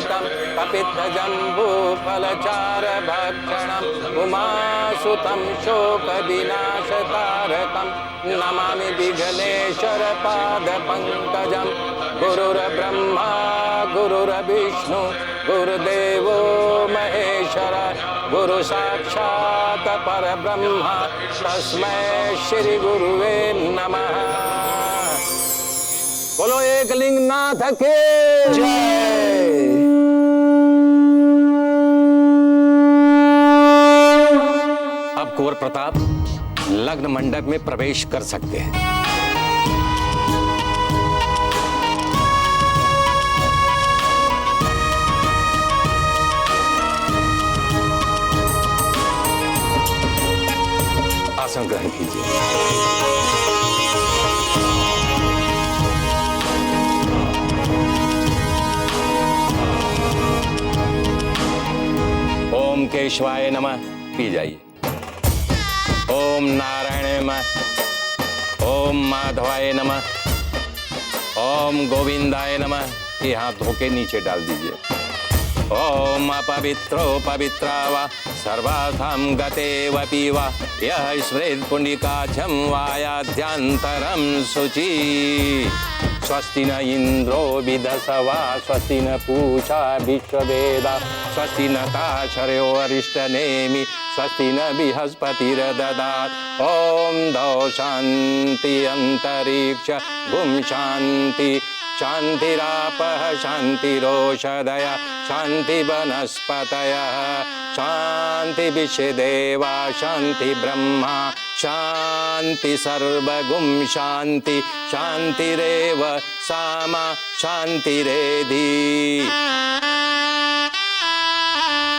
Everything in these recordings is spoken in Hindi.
पूजितं कपित्थजम्बूफलचारभक्षणम् उमासुतं शोकविनाशतारकं नमामि विघ्नेश्वरपादपङ्कजं गुरुर्ब्रह्मा गुरुर्विष्णु गुरुदेवो महेश्वर गुरु साक्षात् परब्रह्म तस्मै श्री गुरुवे नमः। बोलो एकलिंगनाथ के जय। अब कुंवर प्रताप लग्न मंडप में प्रवेश कर सकते हैं। आसन ग्रहण कीजिए। ओम केशवाय नमः पी जाइए। ओम नारायण नमः। ओम माधवाय नमः। ओम गोविंदाय नमः। ये हाथ धो के नीचे डाल दीजिए। ओम अपवित्रो पवित्रा वा सर्वार्थं गते वपि वा यः स्मृत् पुण्डिकाक्षं वायाध्यान्तरं शुचि। स्वस्ति न इंद्रो विदसवा स्वस्ति न पूषा विश्ववेदा स्वस्ति न ताक्षर्यो अरिष्टनेमि स्वस्ति न बृहस्पतिर्दधात्। ओम दौ शांति अंतरिक्ष गुम शांति शांतिरापः शांतिरोषधयः शांति वनस्पतयः शांति विश्वदेवा शांति ब्रह्मा शांति सर्वगुम शांति शांतिरेव सामा शांतिरेधि।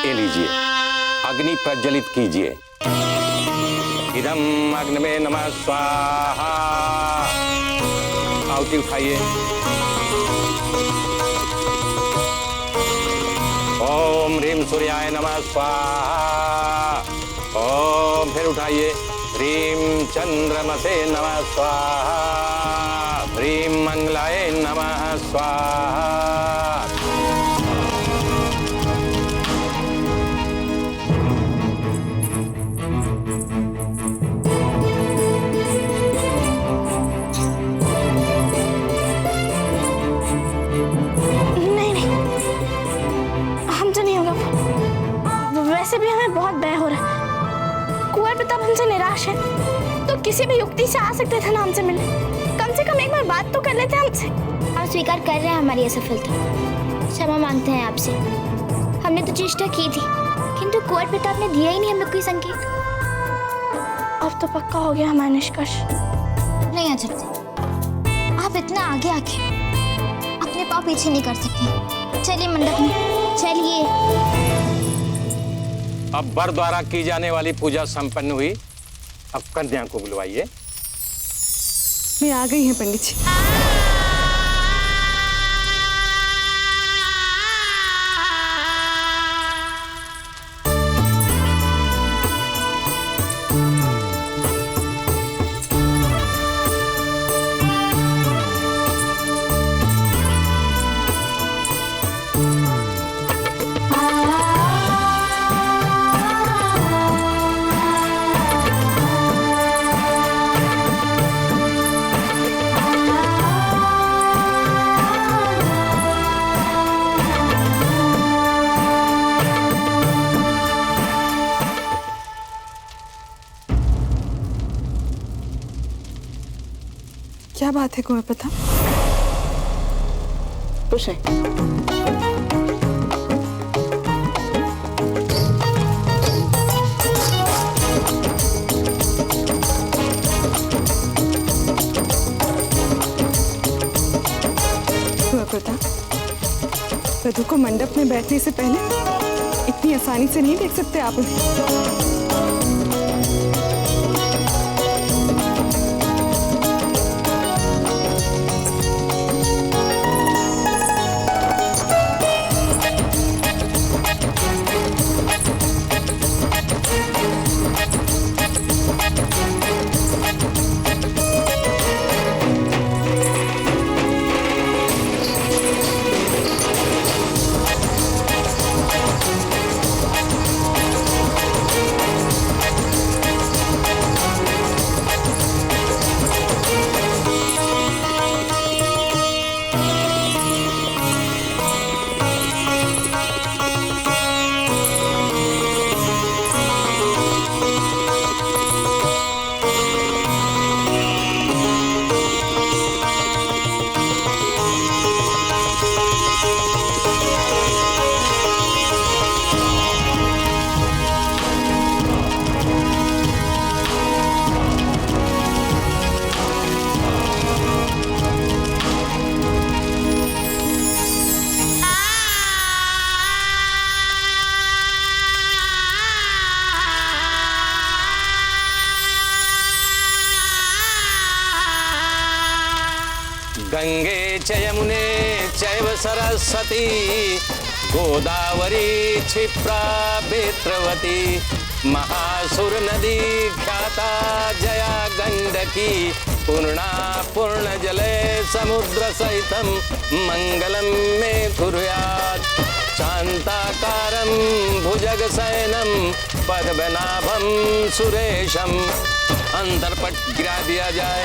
ये लीजिए अग्नि प्रज्वलित कीजिए। इदम अग्निमे नमः स्वाहा। आहुति उठाइए। ओम ह्रीम सूर्याय नमः स्वाहा। ओम फिर उठाइए। ह्रीम चंद्रमसे नमः स्वाहा। ह्रीम मंगलाय नमः स्वाहा। वैसे भी हमें बहुत भय हो रहा है। कुंवर प्रताप हमसे निराश है तो किसी भी युक्ति से आ सकते थे ना हमसे मिलने। कम से कम एक बार बात तो कर लेते हमसे। हम स्वीकार कर रहे हैं हमारी असफलता। क्षमा मांगते हैं आपसे। हमने तो चेष्टा की थी किंतु कुंवर प्रताप ने दिया ही नहीं हमें कोई संकेत। अब तो पक्का हो गया हमारा निष्कर्ष। नहीं अजब, आप इतना आगे आके अपने पाँव पीछे नहीं कर सकती। चलिए मंडप में चलिए। अब वर द्वारा की जाने वाली पूजा संपन्न हुई। अब कन्या को बुलवाइए। मैं आ गई हैं पंडित जी। क्या बात है कुंवर प्रताप? खुश है। कुंवर प्रताप, वधू को मंडप में बैठने से पहले इतनी आसानी से नहीं देख सकते आप उन्हें। गंगे च यमुने चैव सरस्वती गोदावरी क्षिप्रा बेत्रवती महासुर नदी ख्याता जया गंडकी पूर्णा पूर्ण जले समुद्र सहितम मंगलम मे कुर्यात् शांताकारं भुजग शयनम पद्मनाभं सुरेशम। अंतरपट गिरा दिया जाए।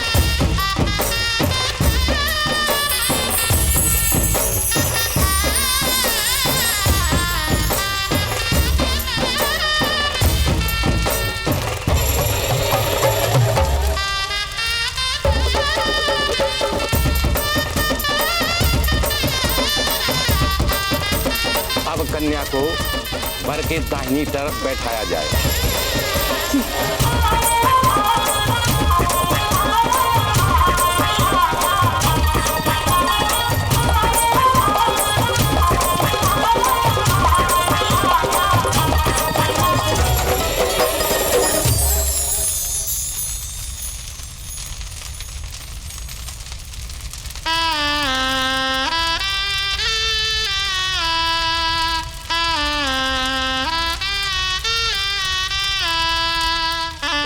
अब कन्या को वर के दाहिनी तरफ बैठाया जाए।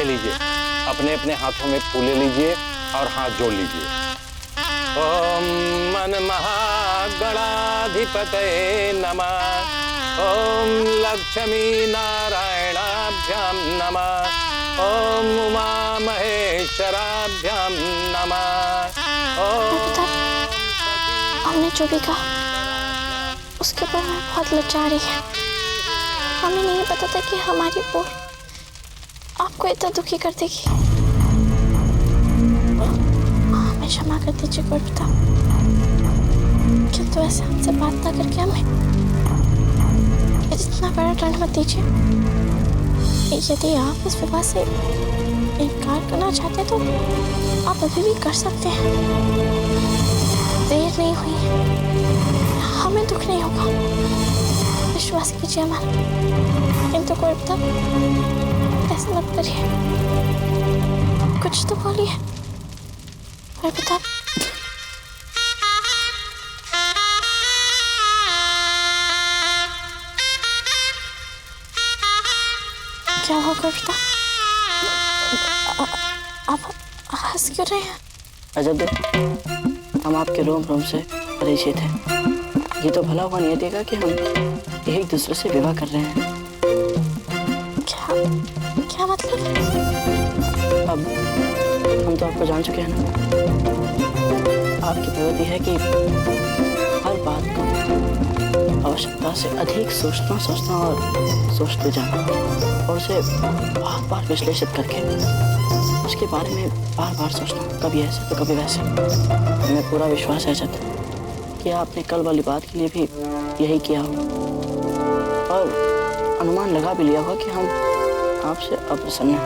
लीजिए, अपने अपने हाथों में फूले लीजिए और हाथ जोड़ लीजिए। ओम मन महागणाधिपतये नमः। ओम लक्ष्मी नारायणाभ्याम नमः। ओम उमा महेश्वराभ्याम नमः। ओम हमने जो भी कहा उसके ऊपर मैं बहुत लज्जा रही है। हमें नहीं पता था कि हमारी बोल आपको इतना दुखी कर देगी। हमें क्षमा कर दीजिए कुंवर प्रताप, किंतु ऐसे हमसे बात ना करके हमें इतना बड़ा दंड मत दीजिए। यदि आप इस विवाह से इनकार करना चाहते तो आप अभी भी कर सकते हैं। देर नहीं हुई है, हमें दुख नहीं होगा, विश्वास कीजिए हमारा। किंतु कुंवर प्रताप ऐसे मत करिए, कुछ तो बोलिए कुंवर प्रताप। क्या हुआ कुंवर प्रताप? आप हंस क्यों रहे हैं? अजब, हम आपके रोम रोम से परिचित हैं। ये तो भला हुआ नहीं देगा कि हम एक दूसरे से विवाह कर रहे हैं। क्या मतलब? अब हम तो आपको जान चुके हैं ना। आपकी प्रवृत्ति है कि हर बात को आवश्यकता से अधिक सोचना और सोचते जाना और उसे बार बार विश्लेषित करके उसके बारे में बार बार सोचना, कभी ऐसे तो कभी वैसे। हमें पूरा विश्वास है जत कि आपने कल वाली बात के लिए भी यही किया होगा और अनुमान लगा भी लिया होगा कि हम आपसे अप्रसन्न हैं।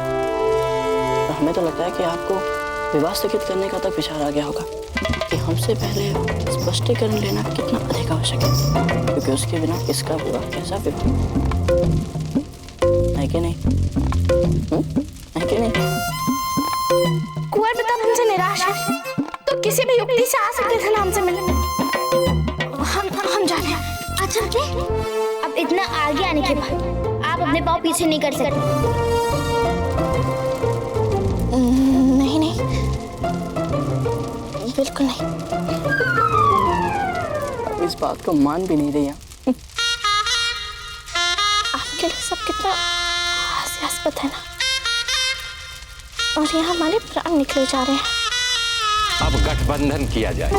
तो हमें तो लगता है कि आपको विवाह स्थगित करने का तक विचार आ गया होगा कि हमसे पहले स्पष्टीकरण लेना कितना अधिक आवश्यक है, क्योंकि उसके बिना इसका विवाह कैसा विवाह है कि नहीं? है कि नहीं? कुंवर प्रताप हमसे निराश है तो किसी भी युक्ति से आ सकते थे ना हमसे मिलने। हम जाने। अच्छा क्या? अब इतना आगे आने के बाद आप अपने पाँव पीछे नहीं कर सकते। नहीं, बिल्कुल नहीं। इस बात को मान भी नहीं रही हैं। आपके लिए सब कितना हास्यास्पद है ना, और यहाँ हमारे प्राण निकले जा रहे हैं। अब गठबंधन किया जाए।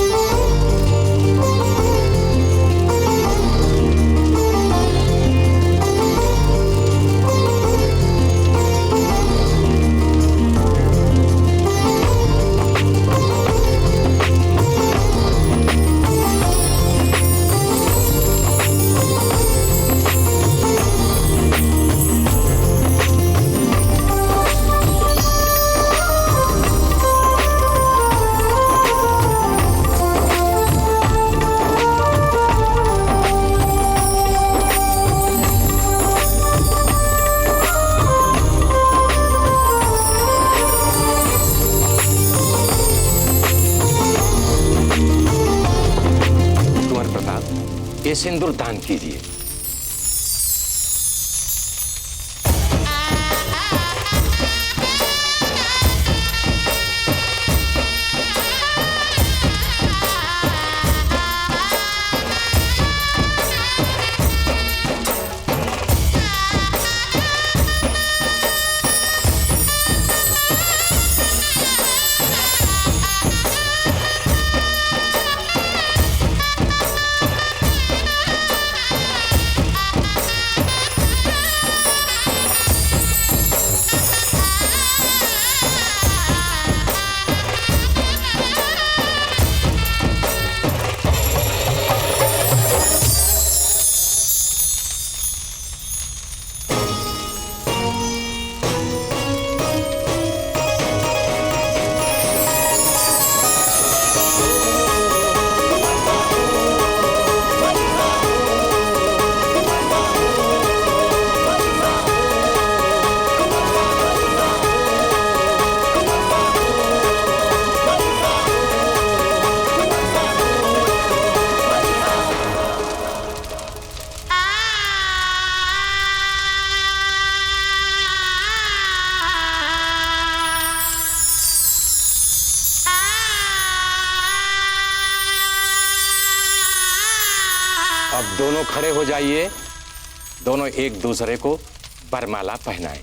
सिंदूर दान कीजिए। अब दोनों खड़े हो जाइए, दोनों एक दूसरे को वरमाला पहनाएं।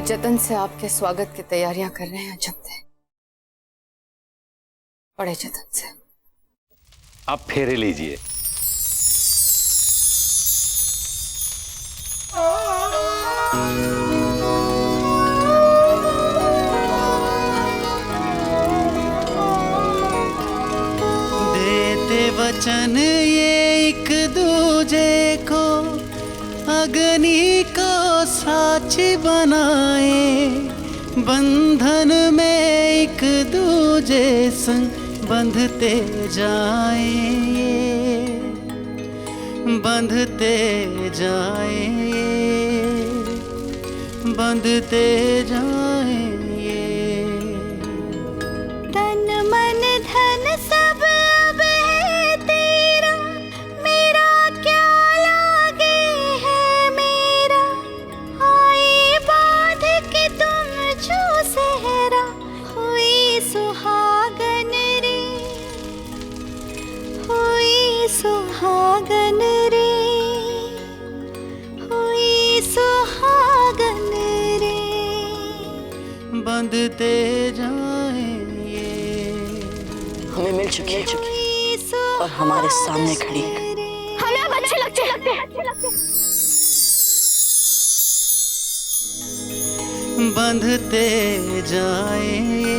जतन से आपके स्वागत की तैयारियां कर रहे हैं जमते, बड़े जतन से। अब फेरे लीजिए। देते वचन ये एक दूजे को अग्नि को साक्षी बनाए, बंधन में एक दूजे संग बंधते जाएंगे, बंधते जाएंगे, बंधते जाएंगे। बंधते जाएं ये। हमें मिल चुकी है और हमारे सामने खड़ी है। हमें अब अच्छे लगते हैं। बंधते जाएं ये,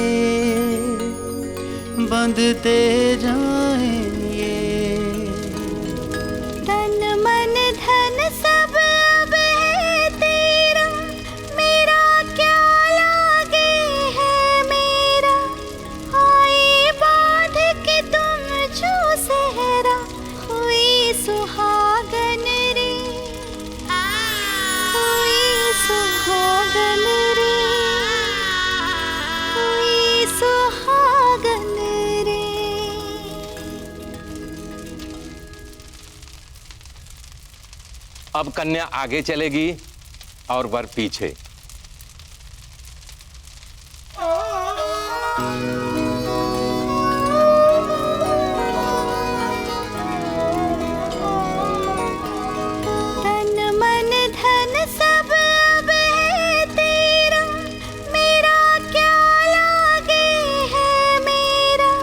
बंधते जाएं ये। तन मन धन सब अब है तेरा, मेरा क्या लागे है मेरा। आए बांध के तुम जो सहरा, हुई सुहागन रे, हुई सुहागन रे, हुई सुहागन रे। अब कन्या आगे चलेगी और वर पीछे। तन मन धन सब अब है तेरा, मेरा क्या लागे है मेरा।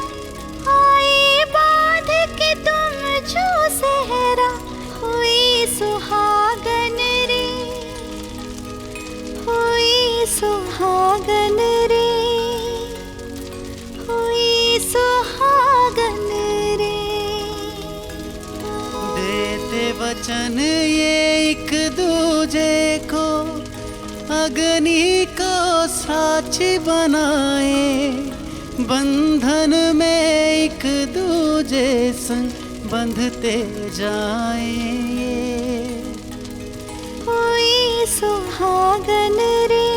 आए बांध के तुम जो सहरा, हुई सुहागन रे, हुई सुहागन रे, हुई सुहागन रे। देते वचन ये एक दूजे को, अग्नि को साक्षी बनाए। बंधन में एक दूजे संग बंधते जाएं ये। हुई सुहागन रे,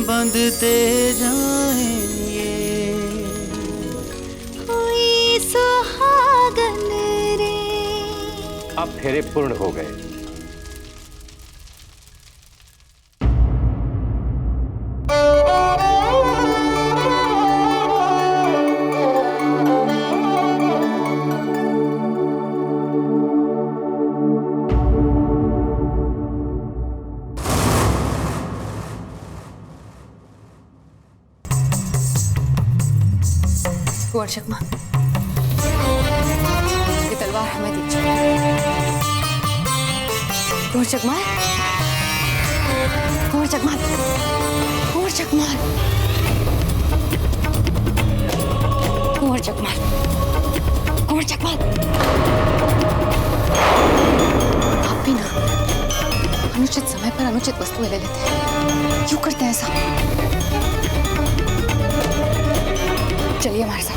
बंधते जाएं ये। हुई सुहागन रे। अब फेरे पूर्ण हो गए। कुंवर चकमा, ये तलवार हमें दीजिए। कुंवर चकमा, कुंवर चकमा, कुंवर चकमा, कुंवर चकमा, कुंवर चकमा। आप भी ना अनुचित समय पर अनुचित वस्तुएं ले लेते हैं। क्यों करते हैं ऐसा? चलिए हमारे साथ।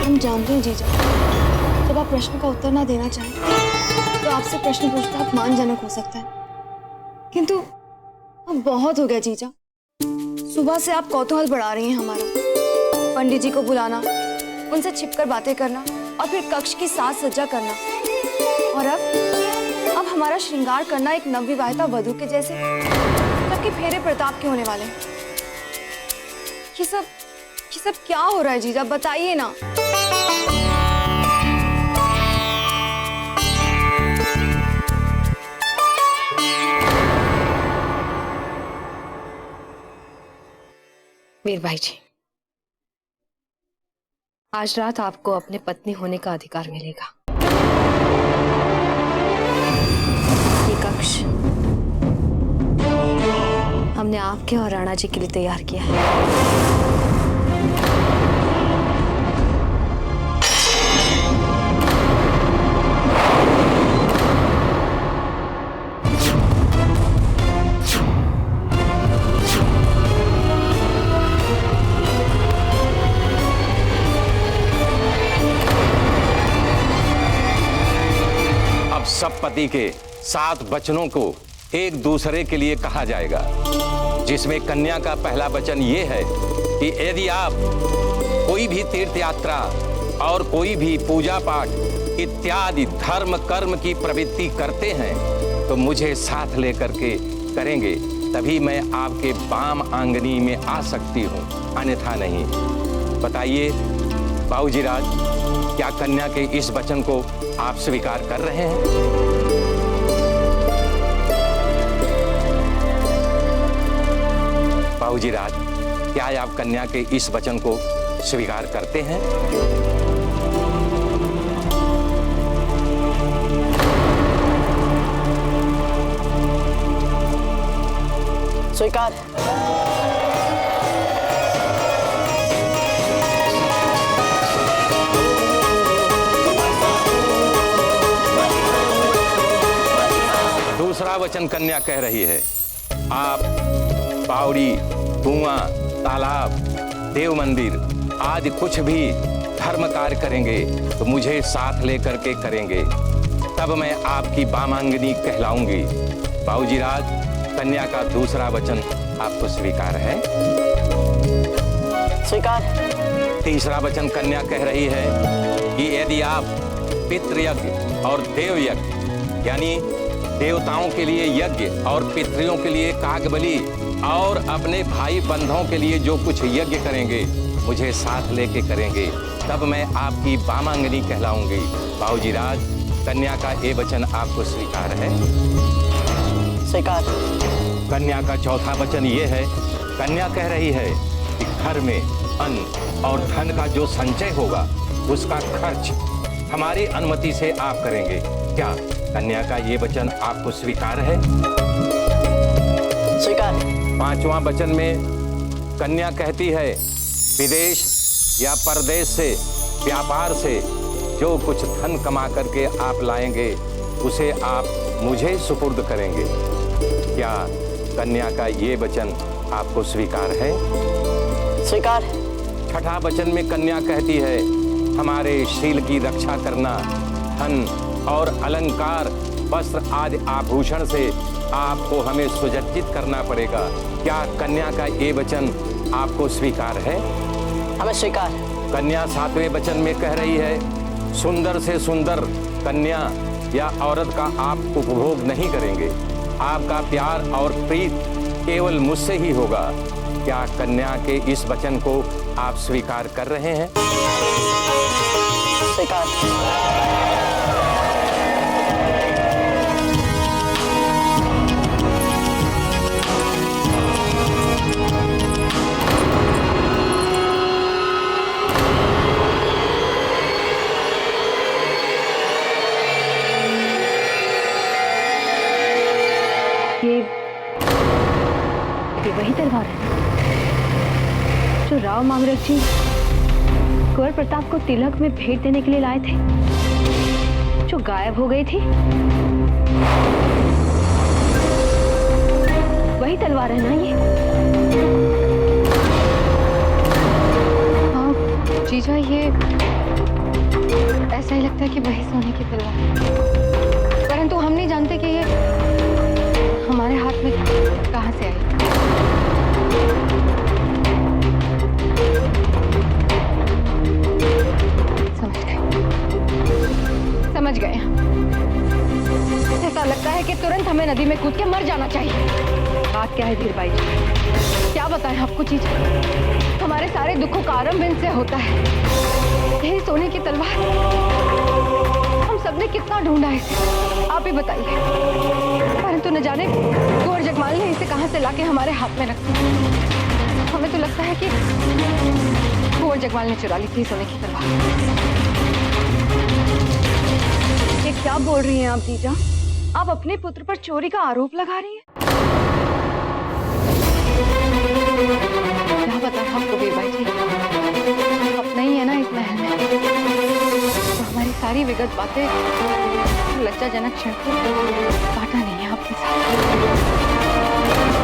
हम जानते हैं जीजा, जब आप प्रश्न का उत्तर ना देना चाहें तो आपसे प्रश्न पूछना अपमानजनक हो सकता है, किंतु अब बहुत हो गया जीजा। सुबह से आप कौतूहल बढ़ा रही हैं हमारा। पंडित जी को बुलाना, उनसे छिपकर बातें करना और फिर कक्ष की साज सज्जा करना, और अब हमारा श्रृंगार करना एक नवविवाहिता वधू के जैसे, जबकि फेरे प्रताप के होने वाले हैं। ये सब क्या हो रहा है जीजा, बताइए ना। मीर भाई जी, आज रात आपको अपने पत्नी होने का अधिकार मिलेगा। ये कक्ष हमने आपके और राणा जी के लिए तैयार किया है। सब पति के 7 वचनों को एक दूसरे के लिए कहा जाएगा, जिसमें कन्या का पहला वचन ये है कि यदि आप कोई भी तीर्थ यात्रा और कोई भी पूजा पाठ इत्यादि धर्म कर्म की प्रवृत्ति करते हैं तो मुझे साथ लेकर के करेंगे, तभी मैं आपके वाम आंगनी में आ सकती हूँ, अन्यथा नहीं। बताइए बाबूजी राज, क्या कन्या के इस वचन को आप स्वीकार कर रहे हैं? बाबूजी राज, क्या आप कन्या के इस वचन को स्वीकार करते हैं? स्वीकार। दूसरा वचन कन्या कह रही है, आप बावड़ी, कुआं, तालाब, देव मंदिर आदि कुछ भी धर्म कार्य करेंगे तो मुझे साथ लेकर के करेंगे, तब मैं आपकी वामांगनी कहलाऊंगी। बाबूजी राज, कन्या का दूसरा वचन आपको स्वीकार है? स्वीकार। तीसरा वचन कन्या कह रही है कि यदि आप पितृयज्ञ और देव यज्ञ यानी देवताओं के लिए यज्ञ और पितरियों के लिए कागबली और अपने भाई बंधुओं के लिए जो कुछ यज्ञ करेंगे मुझे साथ लेके करेंगे, तब मैं आपकी वामांगनी कहलाऊंगी। बाबूजी राज, कन्या का ये वचन आपको स्वीकार है? स्वीकार। कन्या का चौथा वचन ये है, कन्या कह रही है कि घर में अन्न और धन का जो संचय होगा उसका खर्च हमारी अनुमति से आप करेंगे। क्या कन्या का ये वचन आपको स्वीकार है? स्वीकार। पांचवां वचन में कन्या कहती है, विदेश या परदेश से व्यापार से जो कुछ धन कमा करके आप लाएंगे उसे आप मुझे सुपुर्द करेंगे। क्या कन्या का ये वचन आपको स्वीकार है? स्वीकार। छठा वचन में कन्या कहती है, हमारे शील की रक्षा करना, धन और अलंकार, वस्त्र आदि आभूषण से आपको हमें सुसज्जित करना पड़ेगा। क्या कन्या का ये वचन आपको स्वीकार है? हमें स्वीकार। कन्या सातवें वचन में कह रही है, सुंदर से सुंदर कन्या या औरत का आप उपभोग नहीं करेंगे, आपका प्यार और प्रीत केवल मुझसे ही होगा। क्या कन्या के इस वचन को आप स्वीकार कर रहे हैं? स्वीकार। ये वही तलवार है जो राव मांगरक जी कुंवर प्रताप को तिलक में भेंट देने के लिए लाए थे, जो गायब हो गई थी। वही तलवार है ना ये? हाँ जीजा, ये ऐसा ही लगता है कि वही सोने की तलवार है, परंतु हम नहीं जानते कि ये हमारे हाथ में कहाँ से आई। समझ गए। ऐसा लगता है कि तुरंत हमें नदी में कूद के मर जाना चाहिए। बात क्या है धीर बाई जी? क्या बताएं आपको चीज, हमारे सारे दुखों का आरंभ इनसे होता है। यही सोने की तलवार, हम सबने कितना ढूंढा इसे, आप ही बताइए, परंतु न जाने कुंवर जगमाल ने इसे कहां से लाके हमारे हाथ में रख दी। हमें तो लगता है कि कुंवर जगमाल ने चुरा ली थी सोने की तलवार। ये क्या बोल रही हैं आप जीजा? आप अपने पुत्र पर चोरी का आरोप लगा रही हैं? क्या बताएं आपको वीरबाई जी, अपना ही है ना इस महल में, तो हमारी सारी विगत बातें लज्जाजनक क्षण को काटा नहीं है आपके साथ।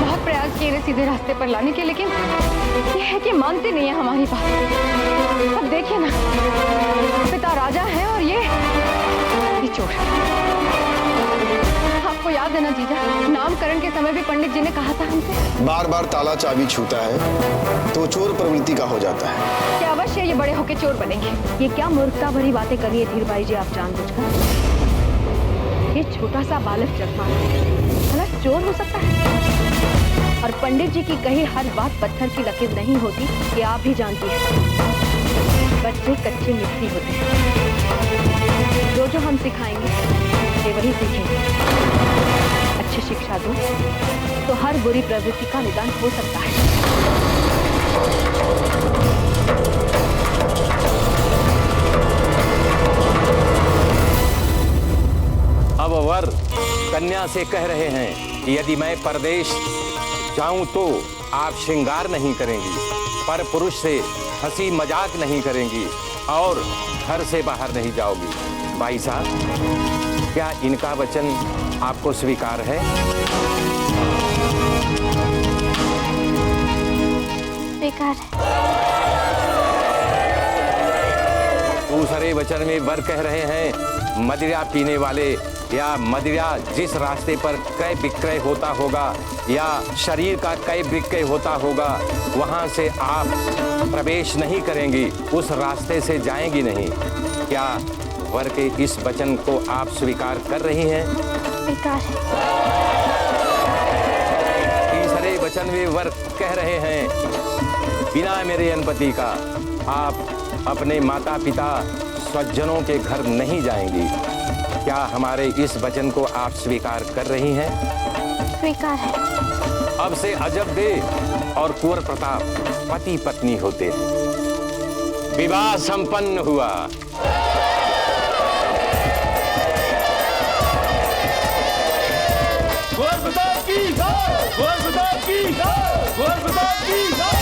बहुत प्रयास किए सीधे रास्ते पर लाने के, लेकिन ये है कि मानते नहीं है हमारी बात। अब देखिए ना, पिता राजा है और ये चोर। आपको याद है ना जीजा, नामकरण के समय भी पंडित जी ने कहा था हमसे, बार बार ताला चाबी छूता है तो चोर प्रवृत्ति का हो जाता है। क्या अवश्य ये बड़े होके चोर बनेंगे? ये क्या मूर्खता भरी बातें कर रही है धीर बाई जी आप जानबूझकर? ये छोटा सा बालक जगमाल भला चोर हो सकता है? और पंडित जी की कही हर बात पत्थर की लकीर नहीं होती, ये आप भी जानती हैं। बच्चे कच्चे मिट्टी होते हैं, जो हम सिखाएंगे ये वही सीखेंगे। अच्छा अच्छी शिक्षा दो तो हर बुरी प्रवृत्ति का निदान हो सकता है। अब वर कन्या से कह रहे हैं कि यदि मैं परदेश जाऊं तो आप श्रृंगार नहीं करेंगी, पर पुरुष से हंसी मजाक नहीं करेंगी और घर से बाहर नहीं जाओगी। भाई साहब, क्या इनका वचन आपको स्वीकार है? स्वीकार है। दूसरे वचन में वर कह रहे हैं मदिरा पीने वाले या मदिरा जिस रास्ते पर क्रय विक्रय होता होगा या शरीर का क्रय विक्रय होता होगा, वहां से आप प्रवेश नहीं करेंगी, उस रास्ते से जाएंगी नहीं। क्या वर के इस वचन को आप स्वीकार कर रही हैं? स्वीकार है। तीसरे वचन में वर कह रहे हैं बिना मेरे अनुमति का आप अपने माता पिता स्वजनों के घर नहीं जाएंगी। क्या हमारे इस वचन को आप स्वीकार कर रही हैं? स्वीकार है। अब से अजब दे और कुंवर प्रताप पति पत्नी होते हैं। विवाह संपन्न हुआ। कुंवर प्रताप की जय! कुंवर प्रताप की जय! कुंवर प्रताप की जय!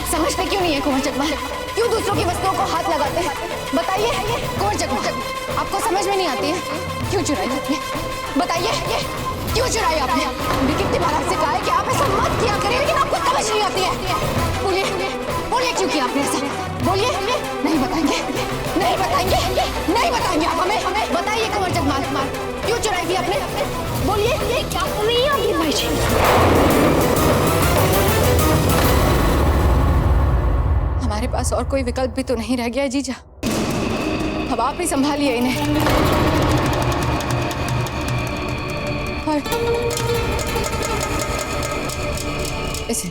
समझते क्यों नहीं है कुंवर जगमाल? क्यों दूसरों की वस्तुओं को हाथ लगाते हैं? बताइए कुंवर जगमाल, आपको समझ में नहीं आती है? क्यों चुराई आपने? बताइए क्यों चुराई आपने? हमने कितनी बार आपसे कहा है कि आप ऐसा मत किया करें, लेकिन आपको समझ नहीं आती है। बोलिए बोलिए क्यों किया आपने ऐसा? बोलिए। नहीं बताएंगे, नहीं बताएंगे, नहीं बताएंगे आप हमें। बताइए कुंवर जगमाल, क्यों चुराई थी आपने? बोलिए। क्या कमी है आपकी भाई जी? हमारे पास और कोई विकल्प भी तो नहीं रह गया है जीजा। अब आप ही संभालिए इन्हें। और इसे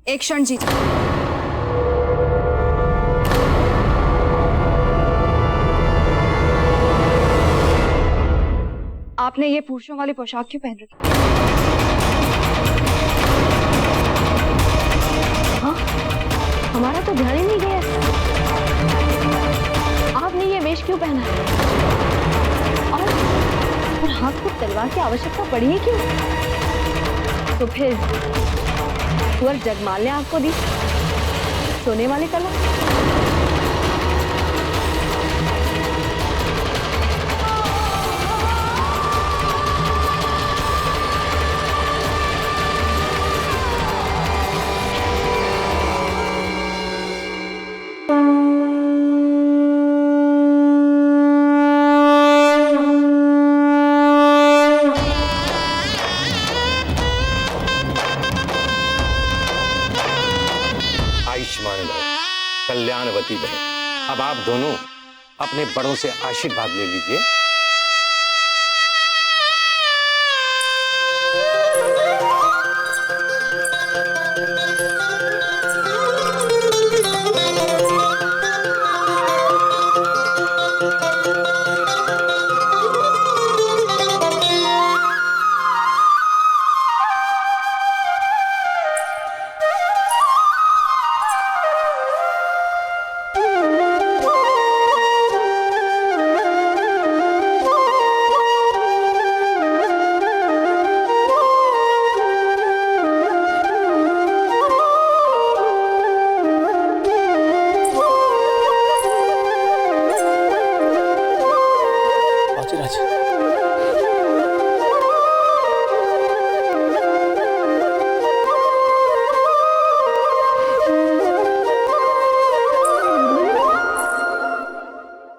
एक क्षण जीजा। आपने ये पुरुषों वाली पोशाक क्यों पहन रखी? हाँ, हमारा तो ध्यान ही नहीं गया। आपने ये वेश क्यों पहना है? और हाथ को तलवार की आवश्यकता पड़ी है क्यों? तो फिर कुंवर जगमाल ने आपको दी सोने वाली तलवार? कल्याणवती बने। अब आप दोनों अपने बड़ों से आशीर्वाद ले लीजिए।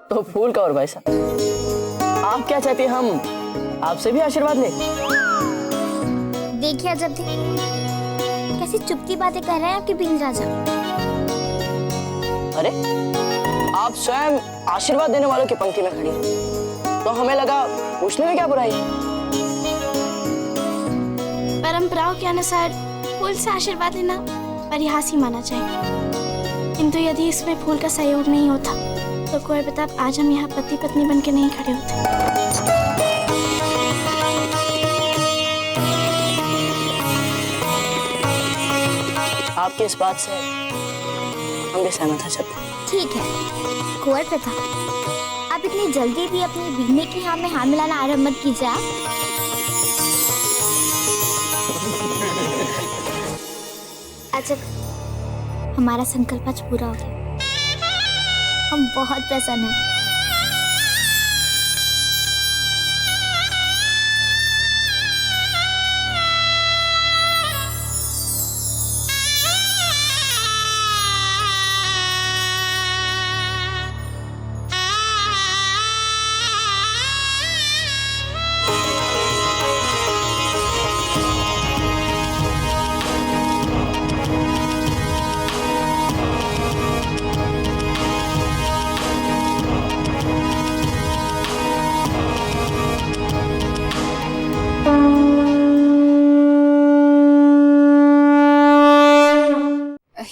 तो फूल का और भाई साहब आप क्या चाहते हैं हम आपसे भी आशीर्वाद लें? देखिए अजब जी, कैसी चुपती बातें कर रहे हैं आपके बीन राजा। अरे आप स्वयं आशीर्वाद देने वालों की पंक्ति में खड़ी हैं, तो हमें लगा पूछने में क्या बुराई है। परंपराओं के अनुसार फूल से आशीर्वाद लेना परिहास ही माना जाए, किंतु यदि इसमें फूल का सहयोग नहीं होता तो कुंवर प्रताप आज हम यहाँ पति पत्नी बन के नहीं खड़े होते। आपकी इस बात से हम भी सहमत हैं सकते। ठीक है कुंवर प्रताप, आप इतनी जल्दी भी अपनी बीवी की हाँ में हाँ मिलाना आरंभ मत कीजिए। आप अच्छा, हमारा संकल्प आज पूरा हो गया, हम बहुत प्रसन्न हैं।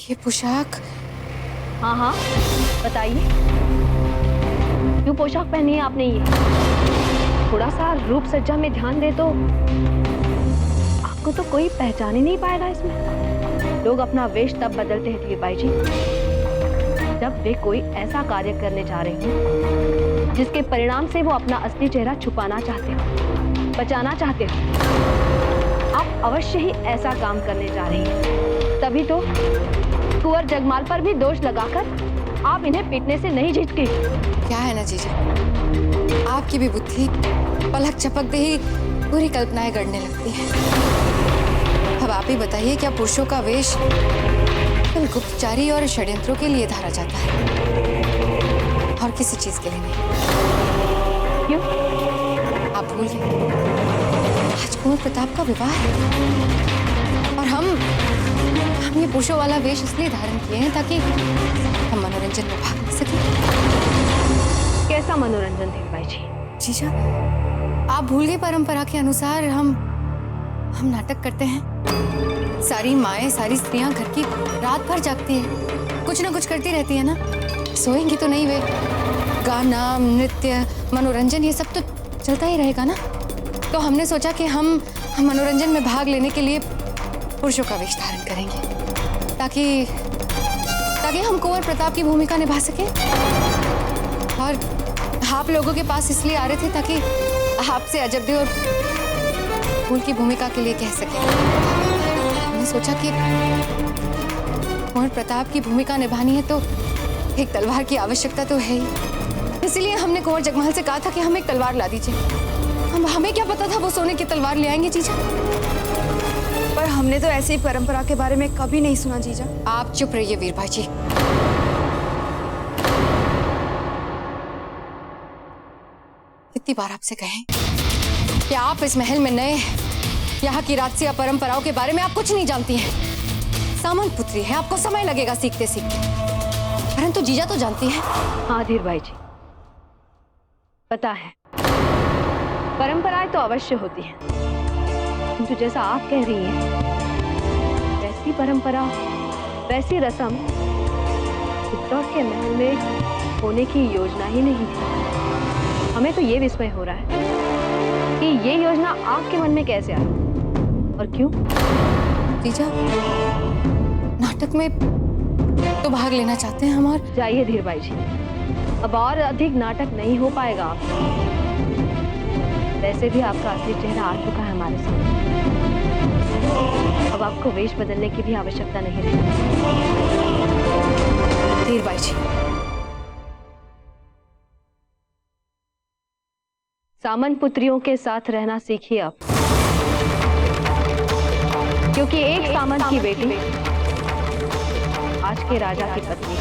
ये पोशाक, हाँ हाँ बताइए, क्यों पोशाक पहनी है आपने ये? थोड़ा सा रूप सज्जा में ध्यान दे तो आपको तो कोई पहचान ही नहीं पाएगा इसमें। लोग अपना वेश तब बदलते हैं धीरबाई जी, जब वे कोई ऐसा कार्य करने जा रहे हो जिसके परिणाम से वो अपना असली चेहरा छुपाना चाहते हो, बचाना चाहते हो। आप अवश्य ही ऐसा काम करने जा रही हैं, तभी तो कुंवर जगमाल पर भी दोष लगाकर आप इन्हें पीटने से नहीं जीतती। क्या है ना जीजा, आपकी भी बुद्धि पलक झपकते ही पूरी कल्पनाएं गढ़ने लगती हैं। अब आप ही बताइए, क्या पुरुषों का वेश केवल गुप्तचारी और षड्यंत्रों के लिए धारा जाता है और किसी चीज के लिए नहीं? क्यों? आप भूल गए आज कुंवर प्रताप का विवाह है और हम ये पुरुषों वाला वेश इसलिए धारण किए हैं ताकि हम मनोरंजन में भाग ले सकें। कैसा मनोरंजन धीरबाई जी? जीजा, आप भूल गए परंपरा के अनुसार हम नाटक करते हैं। सारी माएं, सारी स्त्रियां घर की रात भर जागती है, कुछ ना कुछ करती रहती है ना, सोएंगी तो नहीं वे। गाना, नृत्य, मनोरंजन ये सब तो चलता ही रहेगा ना। तो हमने सोचा कि हम मनोरंजन में भाग लेने के लिए पुरुषों का वेश धारण करेंगे ताकि हम कुंवर प्रताप की भूमिका निभा सकें। और आप लोगों के पास इसलिए आ रहे थे ताकि आपसे अजब दे और फूल की भूमिका के लिए कह सके। हमने सोचा कि कुंवर प्रताप की भूमिका निभानी है तो एक तलवार की आवश्यकता तो है ही। इसीलिए हमने कुंवर जगमाल से कहा था कि हमें एक तलवार ला दीजिए। हमें क्या पता था वो सोने की तलवार ले आएंगे जीजा। पर हमने तो ऐसी परंपरा के बारे में कभी नहीं सुना जीजा। आप चुप रहिए वीरबाई जी। कितनी बार आपसे कहें कि आप इस महल में नए हैं, यहाँ की राजसी परंपराओं के बारे में आप कुछ नहीं जानती हैं। सामंत पुत्री है, आपको समय लगेगा सीखते सीखते, परंतु जीजा तो जानती है। हाँ धीरबाई जी, पता है परंपराएं तो अवश्य होती हैं, किंतु जैसा आप कह रही हैं वैसी परंपरा, वैसी रस्म चित्तौड़ के महल में होने की योजना ही नहीं थी। हमें तो ये विस्मय हो रहा है कि ये योजना आपके मन में कैसे आई और क्यों? जीजा, नाटक में तो भाग लेना चाहते हैं हम। और जाइए धीरबाई जी, अब और अधिक नाटक नहीं हो पाएगा आप। वैसे भी आपका असली चेहरा आ चुका है हमारे सामने, अब आपको वेश बदलने की भी आवश्यकता नहीं रही। धीरबाई जी, सामंत पुत्रियों के साथ रहना सीखिए आप, क्योंकि एक सामंत की बेटी आज के राजा की पत्नी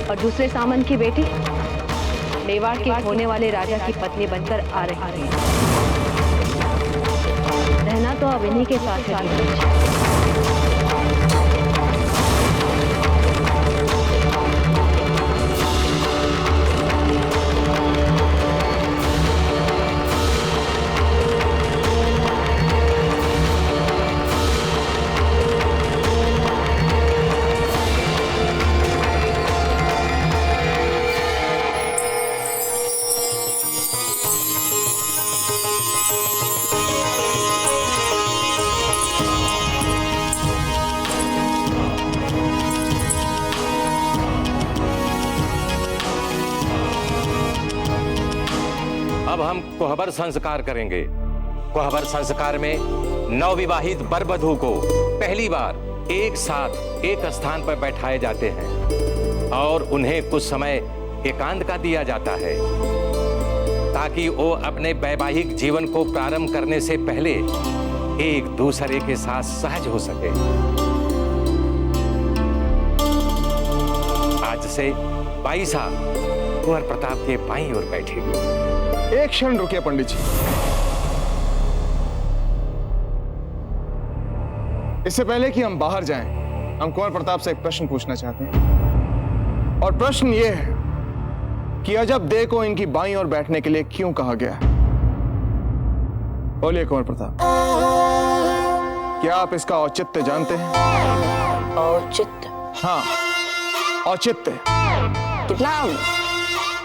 और दूसरे सामंत की बेटी मेवाड़ के होने वाले राजा की पत्नी बनकर आ रही है। रहना तो अब इन्हीं के साथ है। अब हम कोहबर संस्कार करेंगे। कोहबर संस्कार में नवविवाहित वर वधू को पहली बार एक साथ एक स्थान पर बैठाए जाते हैं और उन्हें कुछ समय एकांत का दिया जाता है ताकि वो अपने वैवाहिक जीवन को प्रारंभ करने से पहले एक दूसरे के साथ सहज हो सके। आज से बाईसा कुंवर प्रताप के बाईं ओर बैठेगी। एक क्षण रुकिए पंडित जी। इससे पहले कि हम बाहर जाएं, हम कुंवर प्रताप से एक प्रश्न पूछना चाहते हैं। और प्रश्न यह है कि अजब देह को इनकी बाईं ओर बैठने के लिए क्यों कहा गया? बोलिए कुंवर प्रताप, क्या आप इसका औचित्य जानते हैं? औचित्य? हाँ, औचित्य। कितना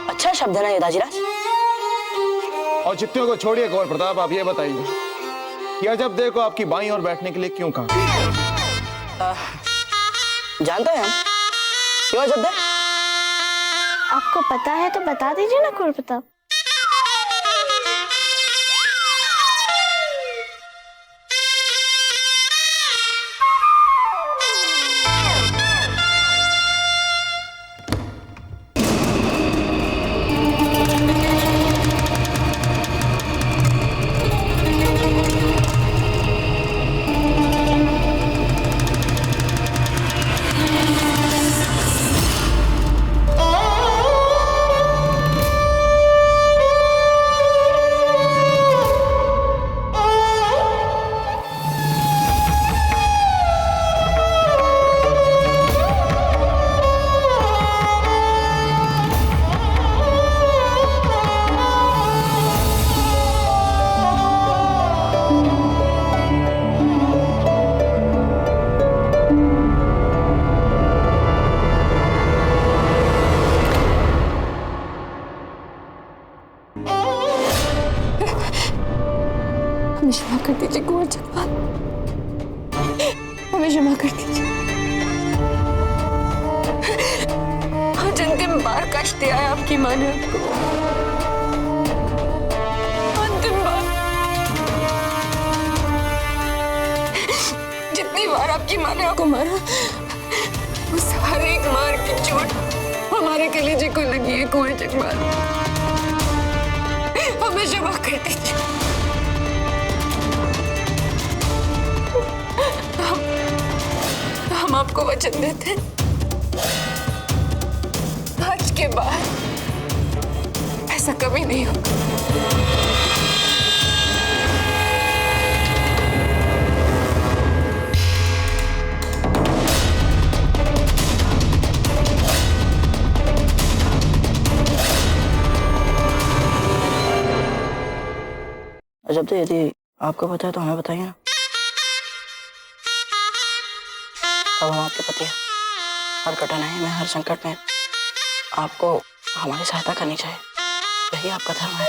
अच्छा शब्द है ना ये दाजीराज। औचित्यों को छोड़िए कुंवर प्रताप, आप ये बताइए कि अजब देह को आपकी बाईं ओर बैठने के लिए क्यों कहा? जानते हैं हम क्यों अजब देह? आपको पता है तो बता दीजिए ना कुंवर प्रताप। हमें क्षमा कर दीजिए कुंवर जगपाल, हमें क्षमा कर दीजिए। आज अंतिम बार कष्ट दिया है आपकी माँ ने आपको, अंतिम बार। जितनी बार आपकी माँ ने आपको मारा, उस हर एक मार की चोट हमारे कलेजे को लगी है कुंवर जगपाल, हमें क्षमा कर दीजिए। हम आपको वचन देते हैं, आज के बाद ऐसा कभी नहीं होगा। अजब देह यदि आपको पता है तो हमें बताइए ना। अब हम आपके पति हैं, हर कठिनाई में, हर संकट में आपको हमारी सहायता करनी चाहिए, यही आपका धर्म है।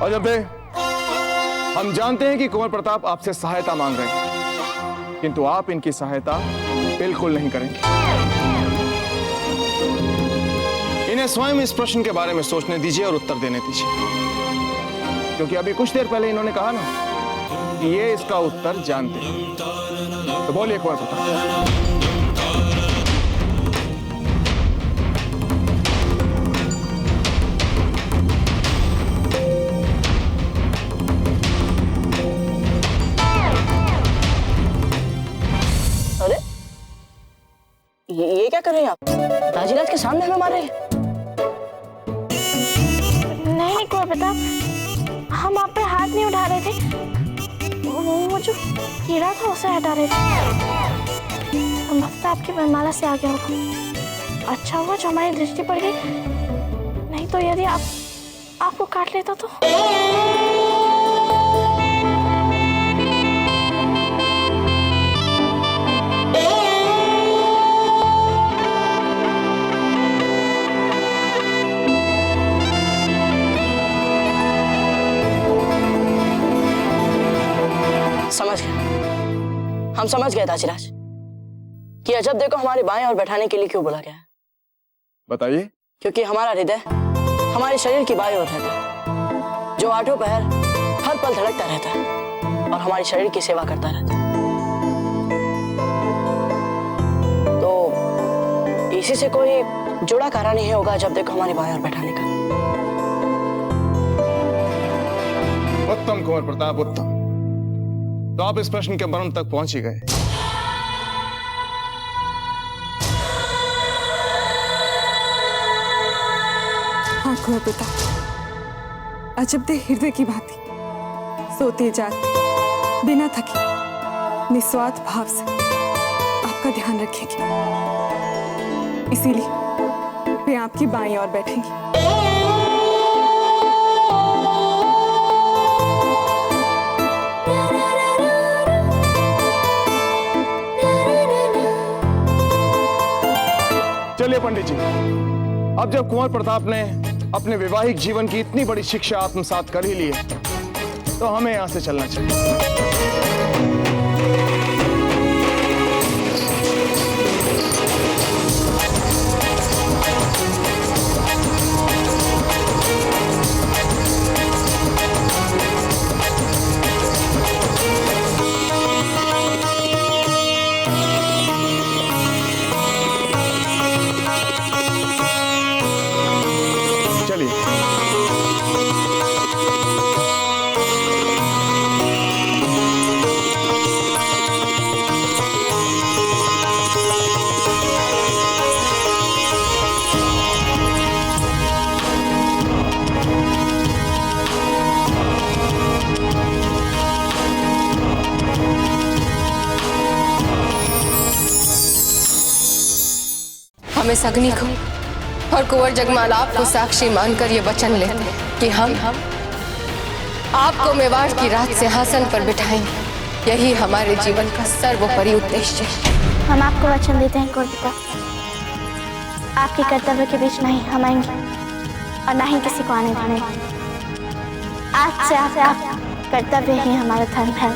अजब देह, हम जानते हैं कि कुंवर प्रताप आपसे सहायता मांग रहे हैं, किंतु आप इनकी सहायता बिल्कुल नहीं करेंगे। इन्हें स्वयं इस प्रश्न के बारे में सोचने दीजिए और उत्तर देने दीजिए, क्योंकि अभी कुछ देर पहले इन्होंने कहा ना कि ये इसका उत्तर जानते हैं। तो बोलिए कुंवर प्रताप। आप? राजीराज के सामने हमें मार रहे हैं? नहीं कुंवर प्रताप, हम आप पे हाथ नहीं उठा रहे थे, वो जो कीड़ा था उसे हटा रहे थे। संभवतः आपकी वरमाला से आ गया होगा। अच्छा हुआ जो हमारी दृष्टि पड़ गई, नहीं तो यदि आपको काट लेता तो। समझ गए, हम समझ गए ताजीराज कि अजब देखो हमारे बाएं और बैठाने के लिए क्यों बोला गया है। बताइए। क्योंकि हमारा हृदय हमारे शरीर की बाएं ओर रहता है, जो आठों पहर हर पल धड़कता रहता है और हमारे शरीर की सेवा करता रहता है। तो इसी से कोई जुड़ा कारण नहीं होगा जब देखो हमारे बाएं ओर बैठाने का। उत्तम कुंवर प्रताप, उत्तम। तो आप इस प्रश्न के मर्म तक पहुंच ही गए। हाँ कुंवर प्रताप, अजब दे हृदय की भांति सोते जागते बिना थके निस्वार्थ भाव से आपका ध्यान रखेगी, इसीलिए वे आपकी बाईं ओर बैठेंगी। चलिए पंडित जी, अब जब कुंवर प्रताप ने अपने वैवाहिक जीवन की इतनी बड़ी शिक्षा आत्मसात कर ही ली है, तो हमें यहां से चलना चाहिए। हमें सगनी को और कुंवर जगमाल आपको साक्षी मानकर ये वचन लेते हैं कि हम आपको मेवाड़ की राज सिंहासन पर बिठाएंगे। यही हमारे जीवन का सर्वोपरि उद्देश्य है। हम आपको वचन देते हैं कुंवर प्रताप, आपके कर्तव्य के बीच नहीं हम आएंगे और ना ही किसी को आने देंगे। आज से आपका कर्तव्य ही हमारा धर्म है।